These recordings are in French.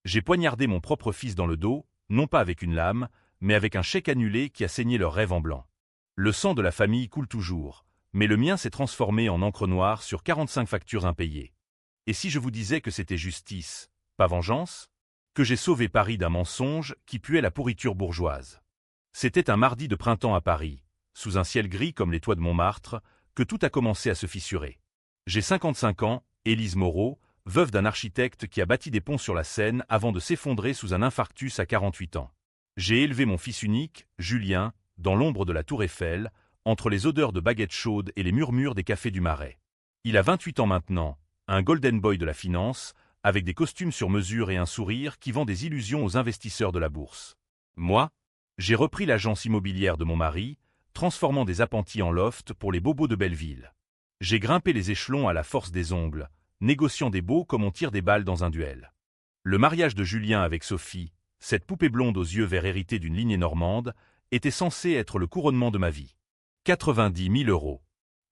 J'ai poignardé mon propre fils dans le dos, non pas avec une lame, mais avec un chèque annulé qui a saigné leur rêve en blanc. Le sang de la famille coule toujours, mais le mien s'est transformé en encre noire sur 45 factures impayées. Et si je vous disais que c'était justice, pas vengeance? Que j'ai sauvé Paris d'un mensonge qui puait la pourriture bourgeoise. C'était un mardi de printemps à Paris, sous un ciel gris comme les toits de Montmartre, que tout a commencé à se fissurer. J'ai 55 ans, Élise Moreau, veuve d'un architecte qui a bâti des ponts sur la Seine avant de s'effondrer sous un infarctus à 48 ans. J'ai élevé mon fils unique, Julien, dans l'ombre de la Tour Eiffel, entre les odeurs de baguettes chaudes et les murmures des cafés du Marais. Il a 28 ans maintenant, un golden boy de la finance, avec des costumes sur mesure et un sourire qui vend des illusions aux investisseurs de la bourse. Moi, j'ai repris l'agence immobilière de mon mari, transformant des appentis en loft pour les bobos de Belleville. J'ai grimpé les échelons à la force des ongles, négociant des baux comme on tire des balles dans un duel. Le mariage de Julien avec Sophie, cette poupée blonde aux yeux verts héritée d'une lignée normande, était censé être le couronnement de ma vie. 90 000 €.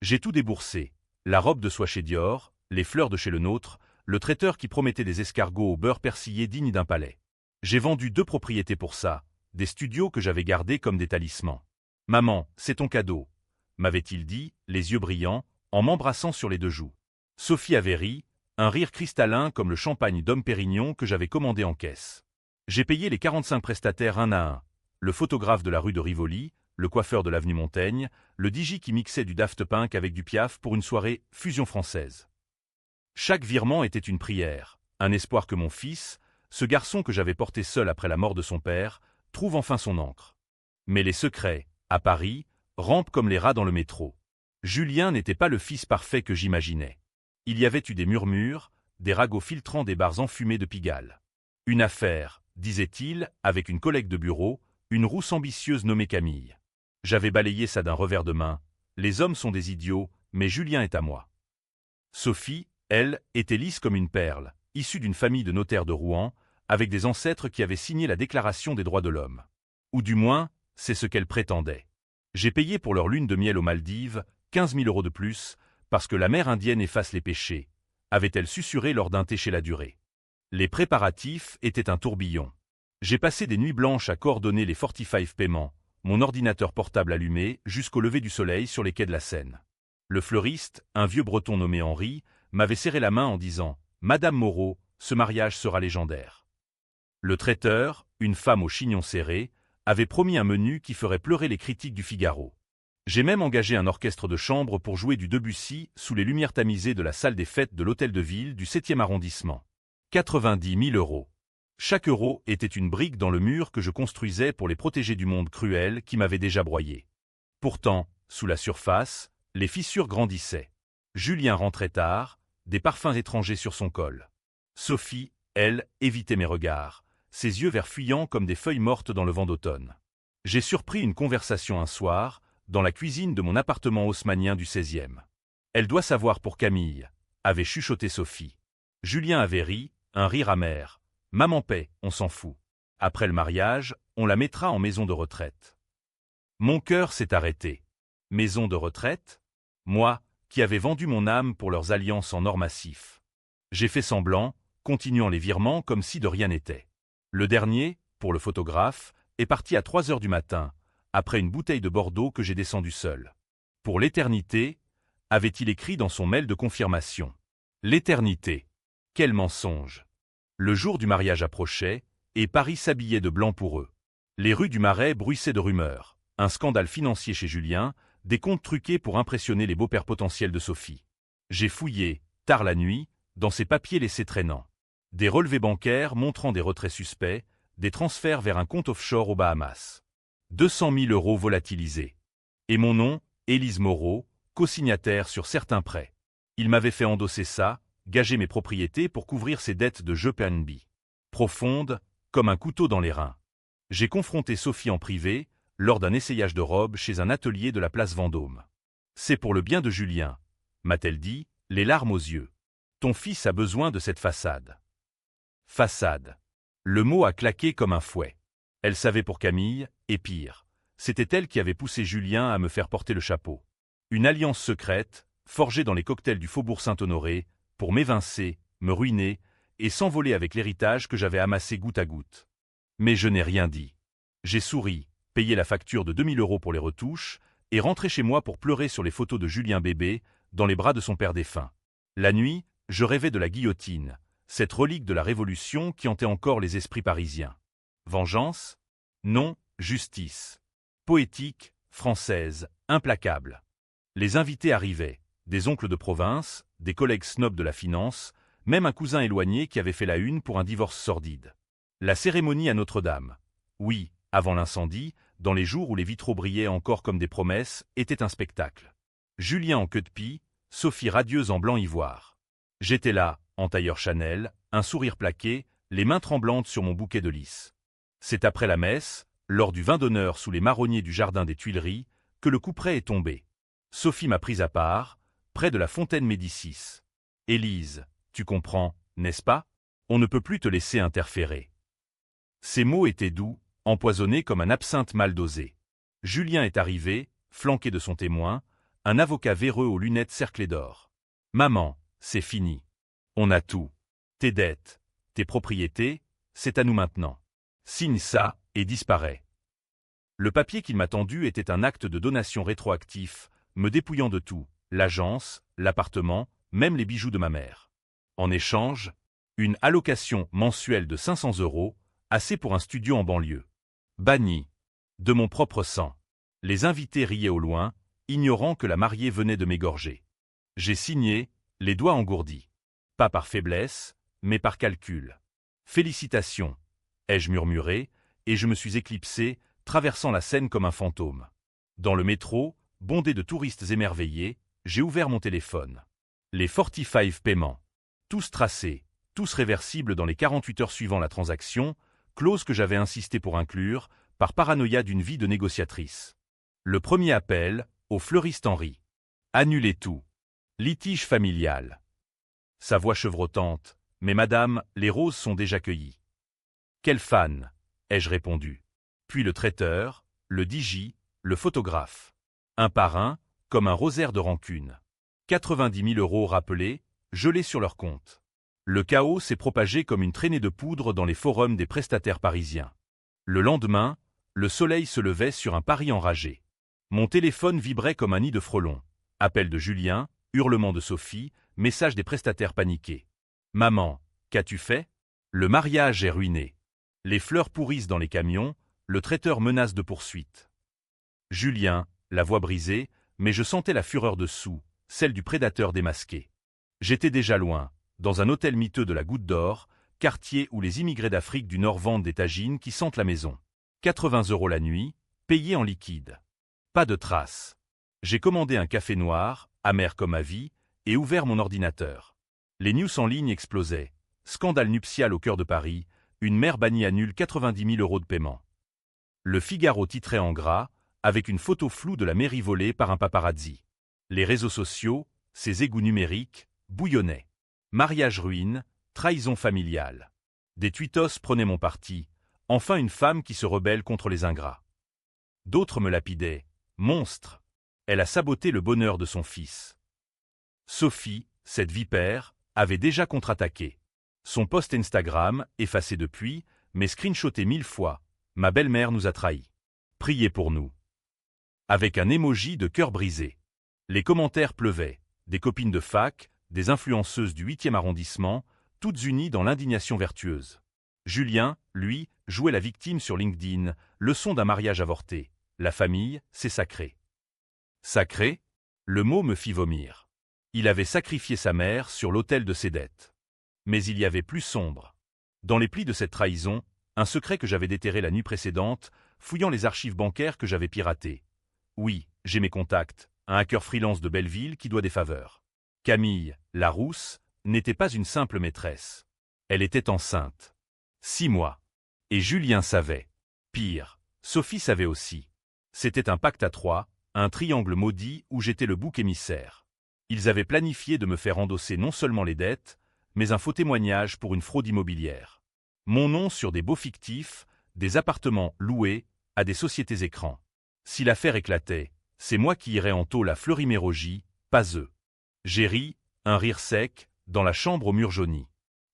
J'ai tout déboursé, la robe de soie chez Dior, les fleurs de chez Le Nôtre, le traiteur qui promettait des escargots au beurre persillé dignes d'un palais. J'ai vendu 2 propriétés pour ça, des studios que j'avais gardés comme des talismans. « Maman, c'est ton cadeau », m'avait-il dit, les yeux brillants, en m'embrassant sur les 2 joues. Sophie avait ri, un rire cristallin comme le champagne Dom Pérignon que j'avais commandé en caisse. J'ai payé les 45 prestataires un à un, le photographe de la rue de Rivoli, le coiffeur de l'avenue Montaigne, le DJ qui mixait du Daft Punk avec du Piaf pour une soirée fusion française. Chaque virement était une prière, un espoir que mon fils, ce garçon que j'avais porté seul après la mort de son père, trouve enfin son ancre. Mais les secrets, à Paris, rampent comme les rats dans le métro. Julien n'était pas le fils parfait que j'imaginais. Il y avait eu des murmures, des ragots filtrant des bars enfumés de Pigalle. Une affaire, disait-il, avec une collègue de bureau, une rousse ambitieuse nommée Camille. J'avais balayé ça d'un revers de main. Les hommes sont des idiots, mais Julien est à moi. Sophie, elle, était lisse comme une perle, issue d'une famille de notaires de Rouen, avec des ancêtres qui avaient signé la Déclaration des droits de l'homme. Ou du moins, c'est ce qu'elle prétendait. J'ai payé pour leur lune de miel aux Maldives 15 000 € de plus, parce que la mer indienne efface les péchés, avait-elle susurré lors d'un thé chez La Durée. Les préparatifs étaient un tourbillon. J'ai passé des nuits blanches à coordonner les 45 paiements, mon ordinateur portable allumé jusqu'au lever du soleil sur les quais de la Seine. Le fleuriste, un vieux breton nommé Henri, m'avait serré la main en disant « Madame Moreau, ce mariage sera légendaire ». Le traiteur, une femme au chignon serré, avait promis un menu qui ferait pleurer les critiques du Figaro. J'ai même engagé un orchestre de chambre pour jouer du Debussy sous les lumières tamisées de la salle des fêtes de l'hôtel de ville du 7e arrondissement. 90 000 €. Chaque euro était une brique dans le mur que je construisais pour les protéger du monde cruel qui m'avait déjà broyé. Pourtant, sous la surface, les fissures grandissaient. Julien rentrait tard, des parfums étrangers sur son col. Sophie, elle, évitait mes regards, ses yeux verts fuyants comme des feuilles mortes dans le vent d'automne. J'ai surpris une conversation un soir, dans la cuisine de mon appartement haussmannien du 16e. « Elle doit savoir pour Camille », avait chuchoté Sophie. Julien avait ri, un rire amer. « Maman paie, on s'en fout. Après le mariage, on la mettra en maison de retraite. » Mon cœur s'est arrêté. Maison de retraite? Moi, qui avais vendu mon âme pour leurs alliances en or massif. J'ai fait semblant, continuant les virements comme si de rien n'était. Le dernier, pour le photographe, est parti à 3 heures du matin, après une bouteille de Bordeaux que j'ai descendue seul. Pour l'éternité, avait-il écrit dans son mail de confirmation. L'éternité. Quel mensonge! Le jour du mariage approchait, et Paris s'habillait de blanc pour eux. Les rues du Marais bruissaient de rumeurs. Un scandale financier chez Julien, des comptes truqués pour impressionner les beaux-pères potentiels de Sophie. J'ai fouillé, tard la nuit, dans ces papiers laissés traînant. Des relevés bancaires montrant des retraits suspects, des transferts vers un compte offshore aux Bahamas. 200 000 € volatilisés. Et mon nom, Élise Moreau, co-signataire sur certains prêts. Il m'avait fait endosser ça, gager mes propriétés pour couvrir ses dettes de jeux PNB. Profondes, comme un couteau dans les reins. J'ai confronté Sophie en privé, lors d'un essayage de robe chez un atelier de la place Vendôme. « C'est pour le bien de Julien », m'a-t-elle dit, les larmes aux yeux. « Ton fils a besoin de cette façade. » Façade. Le mot a claqué comme un fouet. Elle savait pour Camille, et pire, c'était elle qui avait poussé Julien à me faire porter le chapeau. Une alliance secrète, forgée dans les cocktails du Faubourg Saint-Honoré, pour m'évincer, me ruiner, et s'envoler avec l'héritage que j'avais amassé goutte à goutte. Mais je n'ai rien dit. J'ai souri, payé la facture de 2000 € pour les retouches, et rentré chez moi pour pleurer sur les photos de Julien bébé, dans les bras de son père défunt. La nuit, je rêvais de la guillotine, cette relique de la Révolution qui hantait encore les esprits parisiens. Vengeance? Non, justice. Poétique, française, implacable. Les invités arrivaient, des oncles de province, des collègues snobs de la finance, même un cousin éloigné qui avait fait la une pour un divorce sordide. La cérémonie à Notre-Dame. Oui, avant l'incendie, dans les jours où les vitraux brillaient encore comme des promesses, était un spectacle. Julien en queue de pie, Sophie radieuse en blanc ivoire. J'étais là, en tailleur Chanel, un sourire plaqué, les mains tremblantes sur mon bouquet de lys. C'est après la messe, lors du vin d'honneur sous les marronniers du jardin des Tuileries, que le couperet est tombé. Sophie m'a prise à part, près de la fontaine Médicis. « Élise, tu comprends, n'est-ce pas? On ne peut plus te laisser interférer. » Ces mots étaient doux, empoisonnés comme un absinthe mal dosé. Julien est arrivé, flanqué de son témoin, un avocat véreux aux lunettes cerclées d'or. « Maman, c'est fini. On a tout. Tes dettes, tes propriétés, c'est à nous maintenant. Signe ça, et disparaît. » Le papier qu'il m'a tendu était un acte de donation rétroactif, me dépouillant de tout, l'agence, l'appartement, même les bijoux de ma mère. En échange, une allocation mensuelle de 500 €, assez pour un studio en banlieue. Banni. De mon propre sang. Les invités riaient au loin, ignorant que la mariée venait de m'égorger. J'ai signé, les doigts engourdis. Pas par faiblesse, mais par calcul. Félicitations, ai-je murmuré, et je me suis éclipsé, traversant la Seine comme un fantôme. Dans le métro, bondé de touristes émerveillés, j'ai ouvert mon téléphone. Les 45 paiements. Tous tracés, tous réversibles dans les 48 heures suivant la transaction, clause que j'avais insisté pour inclure, par paranoïa d'une vie de négociatrice. Le premier appel, au fleuriste Henri. Annulez tout. Litige familial. Sa voix chevrotante. Mais madame, les roses sont déjà cueillies. Quel fan, ai-je répondu. Puis le traiteur, le DJ, le photographe. Un par un, comme un rosaire de rancune. 90 000 € rappelés, gelés sur leur compte. Le chaos s'est propagé comme une traînée de poudre dans les forums des prestataires parisiens. Le lendemain, le soleil se levait sur un Paris enragé. Mon téléphone vibrait comme un nid de frelons. Appel de Julien, hurlement de Sophie, message des prestataires paniqués. Maman, qu'as-tu fait? Le mariage est ruiné. Les fleurs pourrissent dans les camions, le traiteur menace de poursuite. Julien, la voix brisée, mais je sentais la fureur dessous, celle du prédateur démasqué. J'étais déjà loin, dans un hôtel miteux de la Goutte d'Or, quartier où les immigrés d'Afrique du Nord vendent des tagines qui sentent la maison. 80 € la nuit, payé en liquide. Pas de traces. J'ai commandé un café noir, amer comme ma vie, et ouvert mon ordinateur. Les news en ligne explosaient. Scandale nuptial au cœur de Paris, une mère bannie annule 90 000 € de paiement. Le Figaro titrait en gras, avec une photo floue de la mairie volée par un paparazzi. Les réseaux sociaux, ces égouts numériques, bouillonnaient. Mariage ruine, trahison familiale. Des tweetos prenaient mon parti, enfin une femme qui se rebelle contre les ingrats. D'autres me lapidaient. Monstre! Elle a saboté le bonheur de son fils. Sophie, cette vipère, avait déjà contre-attaqué. Son post Instagram, effacé depuis, mais screenshoté 1000 fois. Ma belle-mère nous a trahis. Priez pour nous. Avec un emoji de cœur brisé. Les commentaires pleuvaient. Des copines de fac, des influenceuses du 8e arrondissement, toutes unies dans l'indignation vertueuse. Julien, lui, jouait la victime sur LinkedIn, leçon d'un mariage avorté. La famille, c'est sacré. Sacré? Le mot me fit vomir. Il avait sacrifié sa mère sur l'autel de ses dettes. Mais il y avait plus sombre. Dans les plis de cette trahison, un secret que j'avais déterré la nuit précédente, fouillant les archives bancaires que j'avais piratées. Oui, j'ai mes contacts, un hacker freelance de Belleville qui doit des faveurs. Camille, la rousse, n'était pas une simple maîtresse. Elle était enceinte. 6 mois. Et Julien savait. Pire, Sophie savait aussi. C'était un pacte à 3, un triangle maudit où j'étais le bouc émissaire. Ils avaient planifié de me faire endosser non seulement les dettes, mais un faux témoignage pour une fraude immobilière. Mon nom sur des baux fictifs, des appartements loués à des sociétés écrans. Si l'affaire éclatait, c'est moi qui irais en tôle à Fleury-Mérogis, pas eux. J'ai ri, un rire sec, dans la chambre aux murs jaunis.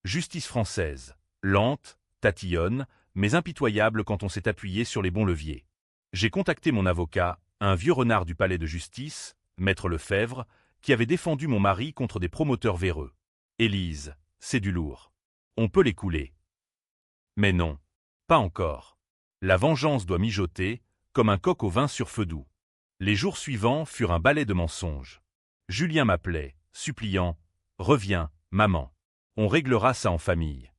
Justice française, lente, tatillonne, mais impitoyable quand on s'est appuyé sur les bons leviers. J'ai contacté mon avocat, un vieux renard du palais de justice, maître Lefebvre, qui avait défendu mon mari contre des promoteurs véreux. Élise, c'est du lourd. On peut l'écouler. Mais non, pas encore. La vengeance doit mijoter, comme un coq au vin sur feu doux. Les jours suivants furent un balai de mensonges. Julien m'appelait, suppliant « Reviens, maman. On réglera ça en famille. »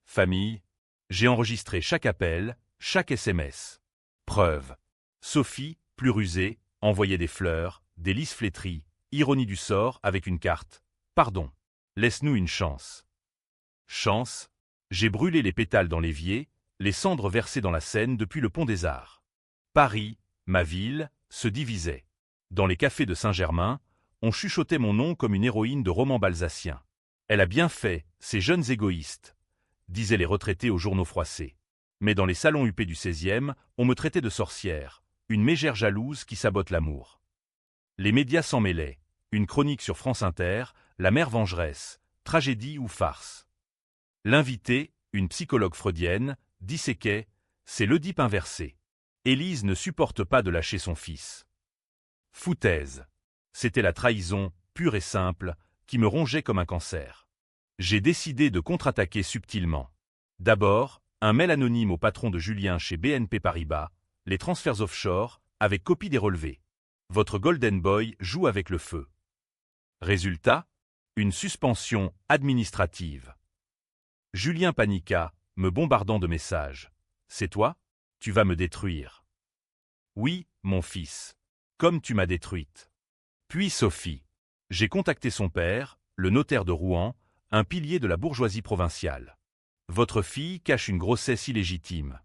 Famille, j'ai enregistré chaque appel, chaque SMS. Preuve. Sophie, plus rusée, envoyait des fleurs, des lys flétris, ironie du sort avec une carte. Pardon. Laisse-nous une chance. Chance. J'ai brûlé les pétales dans l'évier, les cendres versées dans la Seine depuis le pont des Arts. Paris, ma ville, se divisait. Dans les cafés de Saint-Germain, on chuchotait mon nom comme une héroïne de roman balsacien. Elle a bien fait, ces jeunes égoïstes, disaient les retraités aux journaux froissés. Mais dans les salons huppés du 16e, on me traitait de sorcière, une mégère jalouse qui sabote l'amour. Les médias s'en mêlaient. Une chronique sur France Inter, la mère vengeresse, tragédie ou farce. L'invité, une psychologue freudienne, disséquait, c'est l'Oedipe inversé. Élise ne supporte pas de lâcher son fils. Foutaise. C'était la trahison, pure et simple, qui me rongeait comme un cancer. J'ai décidé de contre-attaquer subtilement. D'abord, un mail anonyme au patron de Julien chez BNP Paribas, les transferts offshore, avec copie des relevés. Votre Golden Boy joue avec le feu. Résultat, une suspension administrative. Julien paniqua, me bombardant de messages. C'est toi? Tu vas me détruire. Oui, mon fils. Comme tu m'as détruite. Puis Sophie. J'ai contacté son père, le notaire de Rouen, un pilier de la bourgeoisie provinciale. Votre fille cache une grossesse illégitime.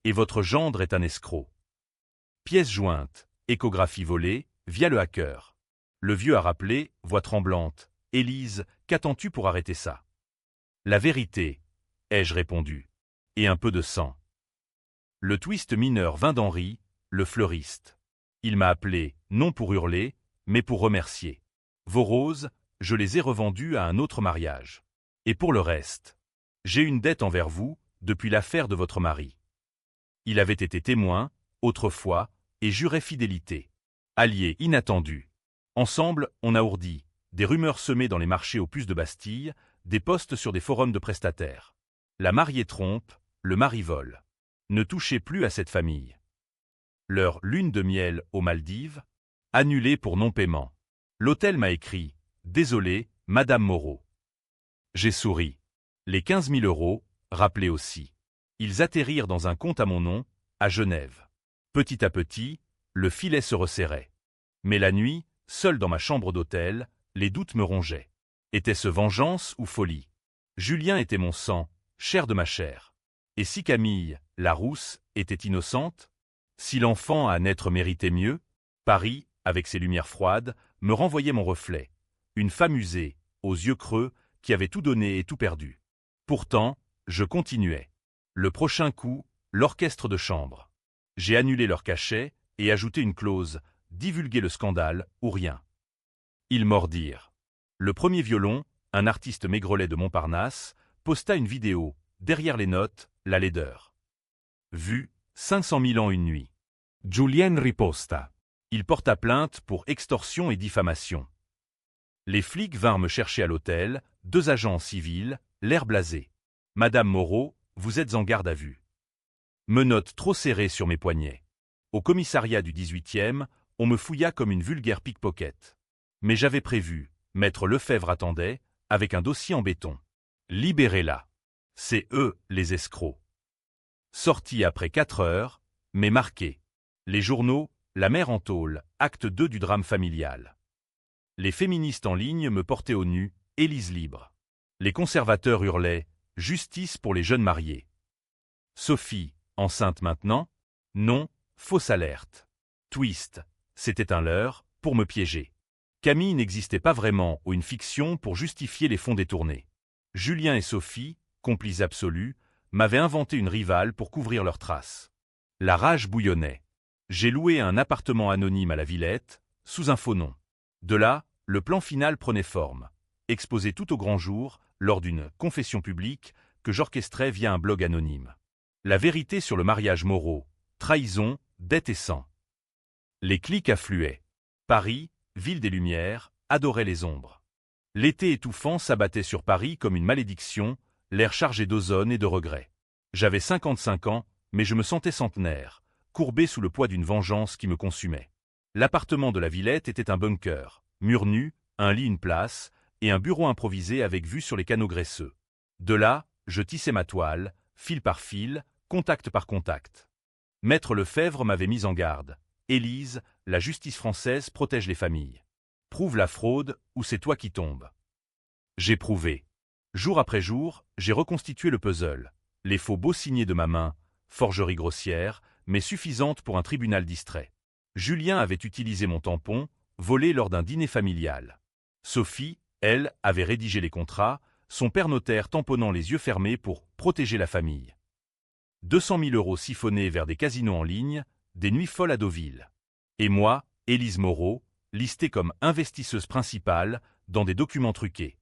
Et votre gendre est un escroc. Pièce jointe, échographie volée, via le hacker. Le vieux a rappelé, voix tremblante, « Élise, qu'attends-tu pour arrêter ça ?» La vérité, ai-je répondu. Et un peu de sang. Le twist mineur vint d'Henri, le fleuriste. Il m'a appelé, non pour hurler, mais pour remercier. Vos roses, je les ai revendues à un autre mariage. Et pour le reste, j'ai une dette envers vous, depuis l'affaire de votre mari. Il avait été témoin, autrefois, et jurait fidélité. Allié inattendu. Ensemble, on a ourdi, des rumeurs semées dans les marchés aux puces de Bastille, des posts sur des forums de prestataires. La mariée trompe, le mari vole. Ne touchez plus à cette famille. Leur lune de miel aux Maldives, annulée pour non-paiement. L'hôtel m'a écrit « Désolé, Madame Moreau ». J'ai souri. Les 15 000 euros, rappelés aussi. Ils atterrirent dans un compte à mon nom, à Genève. Petit à petit, le filet se resserrait. Mais la nuit, seul dans ma chambre d'hôtel, les doutes me rongeaient. Était-ce vengeance ou folie? Julien était mon sang, chair de ma chair. Et si Camille, la rousse, était innocente? Si l'enfant à naître méritait mieux? Paris, avec ses lumières froides, me renvoyait mon reflet. Une femme usée, aux yeux creux, qui avait tout donné et tout perdu. Pourtant, je continuais. Le prochain coup, l'orchestre de chambre. J'ai annulé leur cachet et ajouté une clause, divulguer le scandale ou rien. Ils mordirent. Le premier violon, un artiste maigrelet de Montparnasse, posta une vidéo, derrière les notes, la laideur. Vue, 500 000 ans une nuit. Julien riposta. Il porta plainte pour extorsion et diffamation. Les flics vinrent me chercher à l'hôtel, 2 agents civils, l'air blasé. Madame Moreau, vous êtes en garde à vue. Menottes trop serrées sur mes poignets. Au commissariat du 18e, on me fouilla comme une vulgaire pickpocket. Mais j'avais prévu, maître Lefebvre attendait, avec un dossier en béton. Libérez-la. C'est eux, les escrocs. Sorti après 4 heures, mais marqué. Les journaux, la mère en tôle, acte 2 du drame familial. Les féministes en ligne me portaient au nu, Élise libre. Les conservateurs hurlaient, justice pour les jeunes mariés. Sophie, enceinte maintenant? Non, fausse alerte. Twist, c'était un leurre, pour me piéger. Camille n'existait pas vraiment ou une fiction pour justifier les fonds détournés. Julien et Sophie, complices absolus, m'avaient inventé une rivale pour couvrir leurs traces. La rage bouillonnait. J'ai loué un appartement anonyme à la Villette, sous un faux nom. De là, le plan final prenait forme. exposée tout au grand jour, lors d'une confession publique que j'orchestrais via un blog anonyme. La vérité sur le mariage Moreau, trahison, dette et sang. Les clics affluaient. Paris, ville des Lumières, adorait les ombres. L'été étouffant s'abattait sur Paris comme une malédiction, l'air chargé d'ozone et de regrets. J'avais 55 ans, mais je me sentais centenaire, courbé sous le poids d'une vengeance qui me consumait. L'appartement de la Villette était un bunker, murs nus, un lit, une place, et un bureau improvisé avec vue sur les canaux graisseux. De là, je tissais ma toile, fil par fil, contact par contact. Maître Lefebvre m'avait mis en garde. Élise, la justice française protège les familles. Prouve la fraude ou c'est toi qui tombes. J'ai prouvé. Jour après jour, j'ai reconstitué le puzzle. Les faux beaux signés de ma main, forgerie grossière, mais suffisante pour un tribunal distrait. Julien avait utilisé mon tampon, volé lors d'un dîner familial. Sophie, elle, avait rédigé les contrats, son père notaire tamponnant les yeux fermés pour protéger la famille. 200 000 € siphonnés vers des casinos en ligne, des nuits folles à Deauville. Et moi, Élise Moreau, listée comme investisseuse principale dans des documents truqués.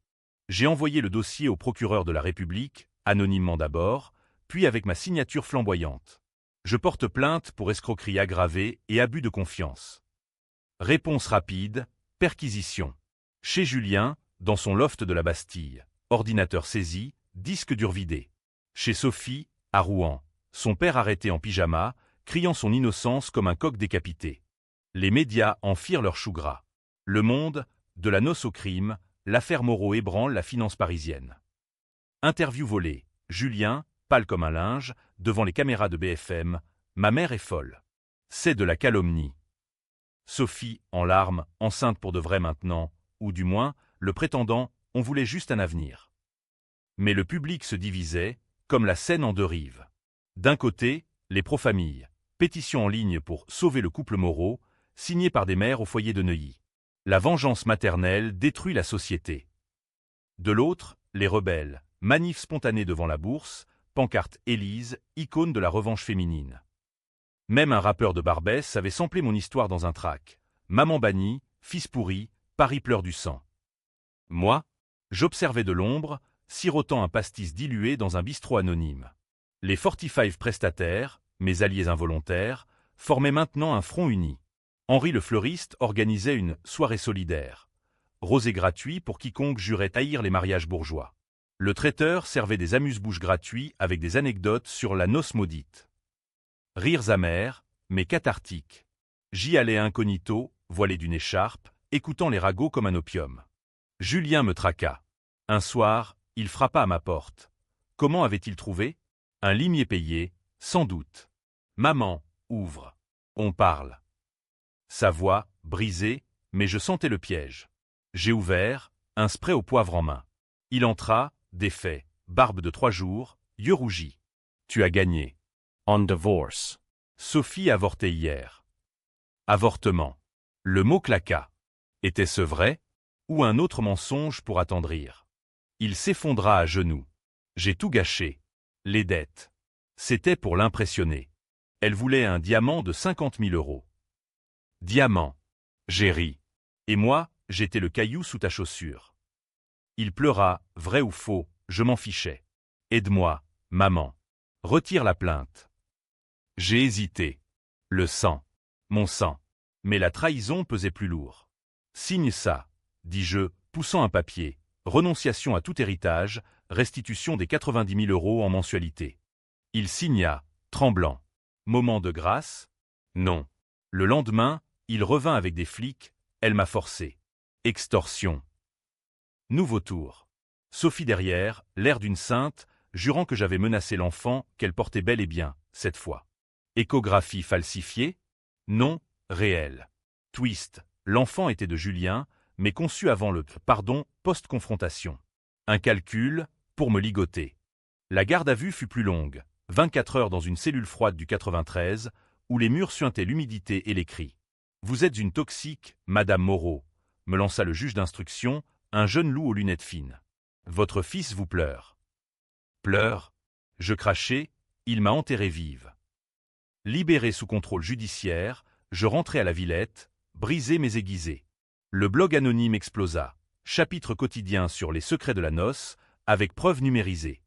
J'ai envoyé le dossier au procureur de la République, anonymement d'abord, puis avec ma signature flamboyante. Je porte plainte pour escroquerie aggravée et abus de confiance. Réponse rapide, perquisition. Chez Julien, dans son loft de la Bastille, ordinateur saisi, disque dur vidé. Chez Sophie, à Rouen, son père arrêté en pyjama, criant son innocence comme un coq décapité. Les médias en firent leur chou gras. Le Monde, de la noce au crime, l'affaire Moreau ébranle la finance parisienne. Interview volée. Julien, pâle comme un linge, devant les caméras de BFM, ma mère est folle. C'est de la calomnie. Sophie, en larmes, enceinte pour de vrai maintenant, ou du moins, le prétendant, on voulait juste un avenir. Mais le public se divisait, comme la Seine en deux rives. D'un côté, les pro-familles, pétition en ligne pour sauver le couple Moreau, signée par des mères au foyer de Neuilly. La vengeance maternelle détruit la société. De l'autre, les rebelles, manifs spontanés devant la bourse, pancarte Élise, icône de la revanche féminine. Même un rappeur de Barbès avait samplé mon histoire dans un track. Maman bannie, fils pourri, Paris pleure du sang. Moi, j'observais de l'ombre, sirotant un pastis dilué dans un bistrot anonyme. Les 45 prestataires, mes alliés involontaires, formaient maintenant un front uni. Henri le fleuriste organisait une soirée solidaire. Rosé gratuit pour quiconque jurait haïr les mariages bourgeois. Le traiteur servait des amuse-bouches gratuits avec des anecdotes sur la noce maudite. Rires amers, mais cathartiques. J'y allais incognito, voilé d'une écharpe, écoutant les ragots comme un opium. Julien me traqua. Un soir, il frappa à ma porte. Comment avait-il trouvé? Un limier payé, sans doute. Maman, ouvre. On parle. Sa voix, brisée, mais je sentais le piège. J'ai ouvert, un spray au poivre en main. Il entra, défait, barbe de 3 jours, yeux rougis. Tu as gagné. On divorce. Sophie avortait hier. Avortement. Le mot claqua. Était-ce vrai? Ou un autre mensonge pour attendrir? Il s'effondra à genoux. J'ai tout gâché. Les dettes. C'était pour l'impressionner. Elle voulait un diamant de 50 000 €. Diamant. J'ai ri. Et moi, j'étais le caillou sous ta chaussure. Il pleura, vrai ou faux, je m'en fichais. Aide-moi, maman. Retire la plainte. J'ai hésité. Le sang. Mon sang. Mais la trahison pesait plus lourd. Signe ça, dis-je, poussant un papier. Renonciation à tout héritage, restitution des 90 000 € en mensualité. Il signa, tremblant. Moment de grâce? Non. Le lendemain, il revint avec des flics, elle m'a forcé. Extorsion. Nouveau tour. Sophie derrière, l'air d'une sainte, jurant que j'avais menacé l'enfant qu'elle portait bel et bien, cette fois. Échographie falsifiée? Non, réelle. Twist. L'enfant était de Julien, mais conçu avant le pardon post-confrontation. Un calcul, pour me ligoter. La garde à vue fut plus longue, 24 heures dans une cellule froide du 93, où les murs suintaient l'humidité et les cris. Vous êtes une toxique, Madame Moreau, me lança le juge d'instruction, un jeune loup aux lunettes fines. Votre fils vous pleure. Pleure? Je crachai, il m'a enterré vive. Libéré sous contrôle judiciaire, je rentrai à la Villette, brisé mais aiguisé. Le blog anonyme explosa. Chapitre quotidien sur les secrets de la noce, avec preuves numérisées.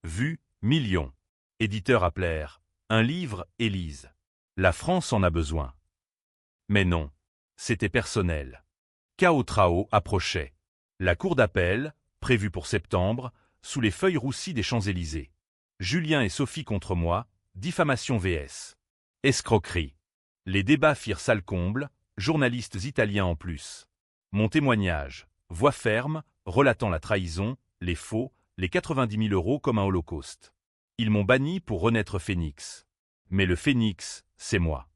Vues, millions. Éditeur Appler. Un livre, Élise. La France en a besoin. Mais non. C'était personnel. Cao Trao approchait. La cour d'appel, prévue pour septembre, sous les feuilles roussies des Champs-Élysées. Julien et Sophie contre moi, diffamation vs. Escroquerie. Les débats firent salle comble, journalistes italiens en plus. Mon témoignage, voix ferme, relatant la trahison, les faux, les 90 000 € comme un holocauste. Ils m'ont banni pour renaître phénix. Mais le phénix, c'est moi.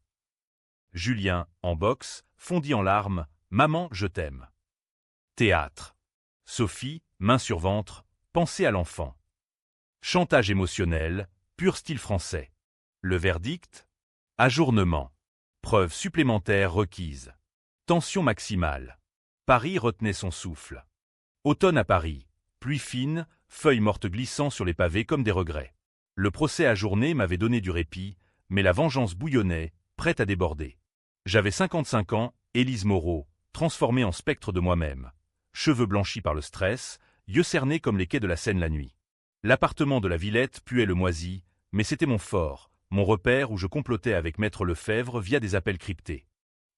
Julien, en boxe, fondit en larmes, « Maman, je t'aime ». Théâtre. Sophie, main sur ventre, pensée à l'enfant. Chantage émotionnel, pur style français. Le verdict? Ajournement. Preuve supplémentaire requise. Tension maximale. Paris retenait son souffle. Automne à Paris. Pluie fine, feuilles mortes glissant sur les pavés comme des regrets. Le procès ajourné m'avait donné du répit, mais la vengeance bouillonnait, prête à déborder. J'avais 55 ans, Élise Moreau, transformée en spectre de moi-même. Cheveux blanchis par le stress, yeux cernés comme les quais de la Seine la nuit. L'appartement de la Villette puait le moisi, mais c'était mon fort, mon repère où je complotais avec Maître Lefebvre via des appels cryptés.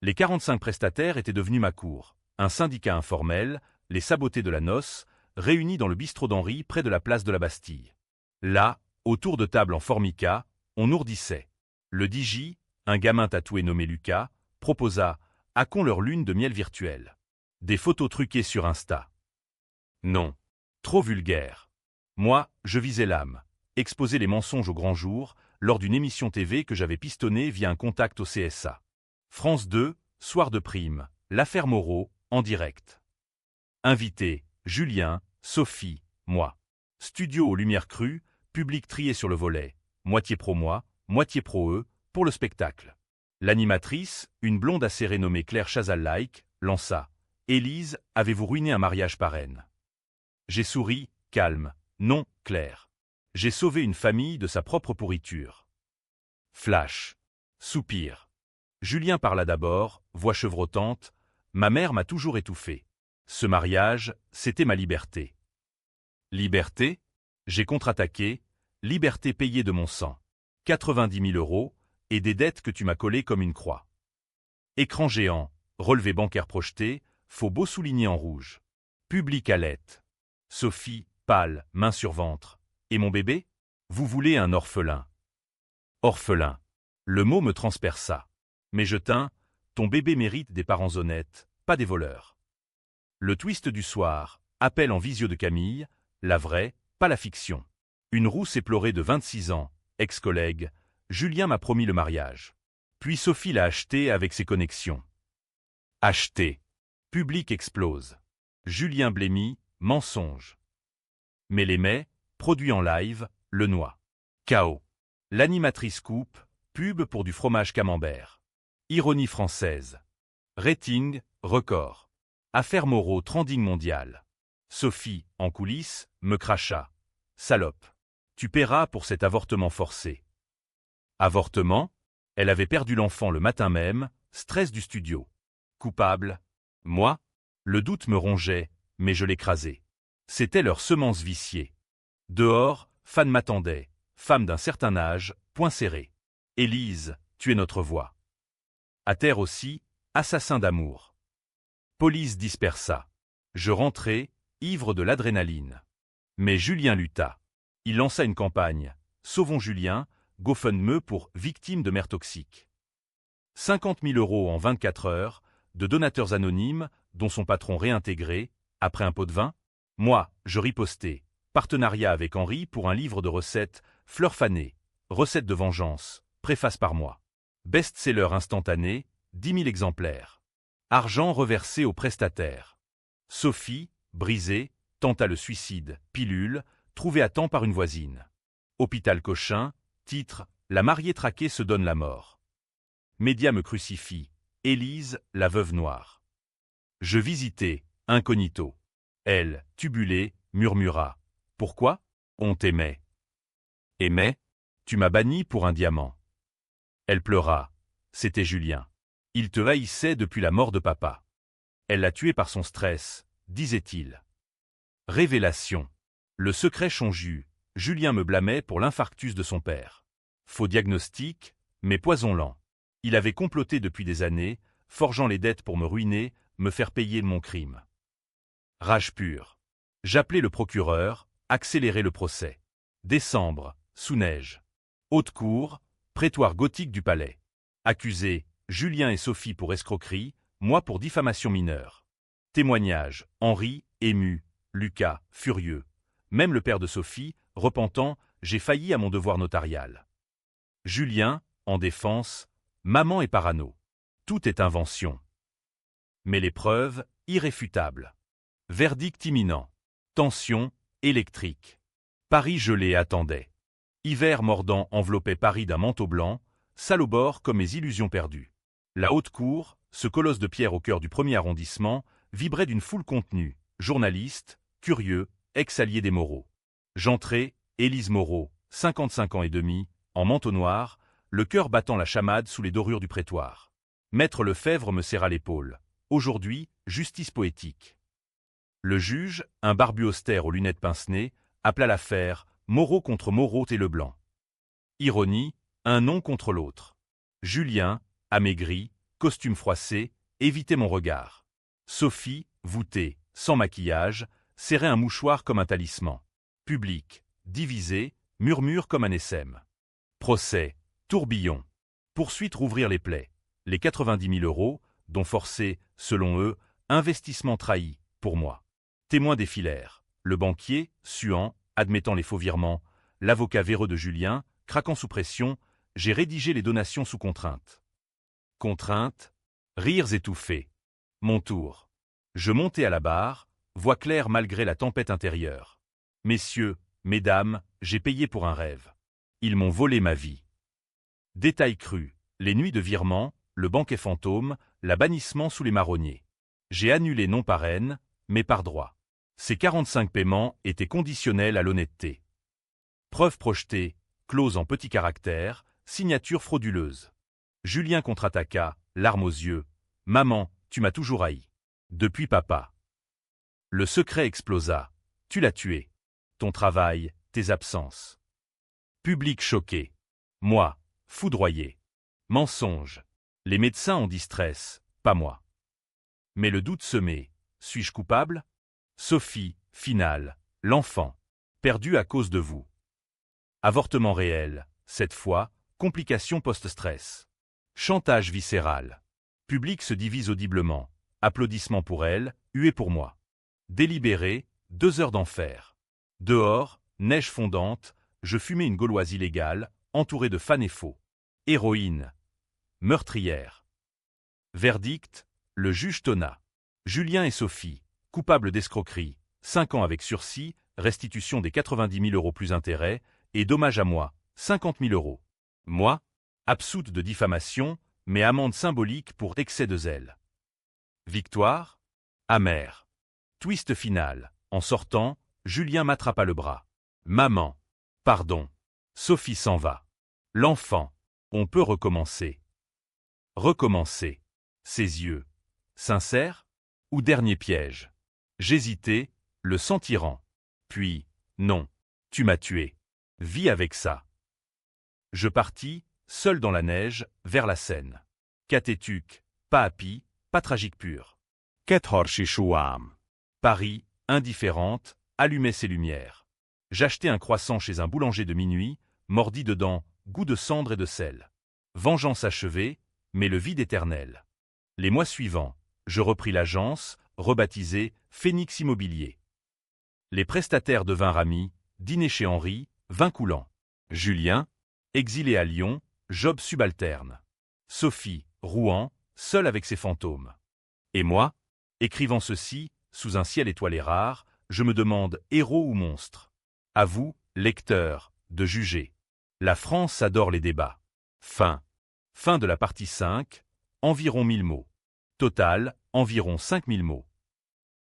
Les 45 prestataires étaient devenus ma cour, un syndicat informel, les sabotés de la noce, réunis dans le bistrot d'Henri près de la place de la Bastille. Là, autour de table en formica, on ourdissait. Le DJ, un gamin tatoué nommé Lucas, proposa « Hackons leur lune de miel virtuelle ». Des photos truquées sur Insta. Non. Trop vulgaire. Moi, je visais l'âme. Exposer les mensonges au grand jour, lors d'une émission TV que j'avais pistonnée via un contact au CSA. France 2, soir de prime, l'affaire Moreau, en direct. Invités, Julien, Sophie, moi. Studio aux lumières crues, public trié sur le volet, moitié pro moi, moitié pro eux, pour le spectacle. L'animatrice, une blonde acérée nommée Claire Chazal-like, lança « Élise, avez-vous ruiné un mariage parraine ?» J'ai souri, calme. Non, Claire. J'ai sauvé une famille de sa propre pourriture. Flash. Soupir. Julien parla d'abord, voix chevrotante. Ma mère m'a toujours étouffé. Ce mariage, c'était ma liberté. Liberté? J'ai contre-attaqué. Liberté payée de mon sang. 90 000 € et des dettes que tu m'as collées comme une croix. Écran géant, relevé bancaire projeté, faux beau souligné en rouge. Public alerte. Sophie, pâle, main sur ventre. Et mon bébé? Vous voulez un orphelin. Orphelin. Le mot me transperça. Mais je tins, ton bébé mérite des parents honnêtes, pas des voleurs. Le twist du soir, appel en visio de Camille, la vraie, pas la fiction. Une rousse éplorée de 26 ans, ex-collègue, Julien m'a promis le mariage. Puis Sophie l'a acheté avec ses connexions. Acheté. Public explose. Julien blêmi, mensonge. Mais les mets, produits en live, le noix. Chaos. L'animatrice coupe, pub pour du fromage camembert. Ironie française. Rating, record. Affaire Moreau, trending mondial. Sophie, en coulisses, me cracha. Salope. Tu paieras pour cet avortement forcé. Avortement? Elle avait perdu l'enfant le matin même, stress du studio. Coupable? Moi? Le doute me rongeait, mais je l'écrasais. C'était leur semence viciée. Dehors, fans m'attendaient, femme d'un certain âge, poing serré. Élise, tu es notre voix. À terre aussi, assassin d'amour. Police dispersa. Je rentrai, ivre de l'adrénaline. Mais Julien lutta. Il lança une campagne. Sauvons Julien, GoFundMe pour victime de mère toxique. 50 000 € en 24 heures, de donateurs anonymes, dont son patron réintégré, après un pot de vin. Moi, je ripostais. Partenariat avec Henri pour un livre de recettes, fleurs fanées, recettes de vengeance, préface par moi. Best-seller instantané, 10 000 exemplaires. Argent reversé aux prestataires. Sophie, brisée, tenta le suicide, pilule, trouvée à temps par une voisine. Hôpital Cochin, titre, la mariée traquée se donne la mort. Média me crucifie, Élise, la veuve noire. Je visitais, incognito. Elle, tubulée, murmura. Pourquoi? On t'aimait. Aimait? Tu m'as banni pour un diamant. Elle pleura. C'était Julien. Il te haïssait depuis la mort de papa. Elle l'a tué par son stress, disait-il. Révélation. Le secret Chonju, Julien me blâmait pour l'infarctus de son père. Faux diagnostic, mais poison lent. Il avait comploté depuis des années, forgeant les dettes pour me ruiner, me faire payer mon crime. Rage pure. J'appelai le procureur, accélérai le procès. Décembre, sous neige. Haute cour, prétoire gothique du palais. Accusés, Julien et Sophie pour escroquerie, moi pour diffamation mineure. Témoignage, Henri, ému, Lucas, furieux. Même le père de Sophie, repentant, j'ai failli à mon devoir notarial. Julien, en défense, maman est parano. Tout est invention. Mais les preuves, irréfutables. Verdict imminent. Tension, électrique. Paris gelé attendait. Hiver mordant enveloppait Paris d'un manteau blanc, sale au bord comme mes illusions perdues. La haute cour, ce colosse de pierre au cœur du premier arrondissement, vibrait d'une foule contenue, journalistes, curieux, ex-alliés des Moreau. J'entrai, Élise Moreau, 55 ans et demi, en manteau noir, le cœur battant la chamade sous les dorures du prétoire. Maître Lefebvre me serra l'épaule. Aujourd'hui, justice poétique. Le juge, un barbu austère aux lunettes pince-nez, appela l'affaire Moreau contre Moreau et Leblanc. Ironie, un nom contre l'autre. Julien, amaigri, costume froissé, évitait mon regard. Sophie, voûtée, sans maquillage, serrait un mouchoir comme un talisman. Public, divisé, murmure comme un essaim. Procès, tourbillon. Poursuite rouvrir les plaies. Les 90 000 €, dont forcé, selon eux, investissement trahi, pour moi. Témoins défilèrent. Le banquier, suant, admettant les faux virements, l'avocat véreux de Julien, craquant sous pression, j'ai rédigé les donations sous contrainte. Contrainte, rires étouffés. Mon tour. Je montai à la barre, voix claire malgré la tempête intérieure. Messieurs, mesdames, j'ai payé pour un rêve. Ils m'ont volé ma vie. Détail cru, les nuits de virement, le banquet fantôme, l'abannissement sous les marronniers. J'ai annulé non par haine, mais par droit. Ces 45 paiements étaient conditionnels à l'honnêteté. Preuve projetée, clause en petits caractères, signature frauduleuse. Julien contre-attaqua, larmes aux yeux. « Maman, tu m'as toujours haï. Depuis papa. » Le secret explosa. « Tu l'as tué. Ton travail, tes absences. » Public choqué. Moi, foudroyé. Mensonge. Les médecins en distress, pas moi. Mais le doute semé. Suis-je coupable? Sophie, finale, l'enfant. Perdu à cause de vous. Avortement réel, cette fois, complications post-stress. Chantage viscéral. Public se divise audiblement. Applaudissements pour elle, huées pour moi. Délibéré, 2 heures d'enfer. Dehors, neige fondante, je fumais une gauloise illégale, entourée de fans et faux. Héroïne. Meurtrière. Verdict, le juge tonna. Julien et Sophie, coupables d'escroquerie, 5 ans avec sursis, restitution des 90 000 € plus intérêts, et dommage à moi, 50 000 €. Moi, absoute de diffamation, mais amende symbolique pour excès de zèle. Victoire? Amère. Twist final. En sortant, Julien m'attrapa le bras. Maman. Pardon. Sophie s'en va. L'enfant. On peut recommencer. Recommencer. Ses yeux. Sincères? Ou dernier piège? J'hésitais, le sang tirant. Puis, non. Tu m'as tué. Vis avec ça. Je partis, seul dans la neige, vers la Seine. Cathétuque, pas happy, pas tragique pur. Paris, indifférente, allumait ses lumières. J'achetai un croissant chez un boulanger de minuit, mordi dedans, goût de cendre et de sel. Vengeance achevée, mais le vide éternel. Les mois suivants, je repris l'agence, rebaptisée Phénix Immobilier. Les prestataires devinrent amis, dîner chez Henri, vin coulant. Julien, exilé à Lyon, job subalterne. Sophie, Rouen, seule avec ses fantômes. Et moi, écrivant ceci, sous un ciel étoilé rare, je me demande héros ou monstre. À vous, lecteurs, de juger. La France adore les débats. Fin. Fin de la partie 5, environ 1000 mots. Total, environ 5000 mots.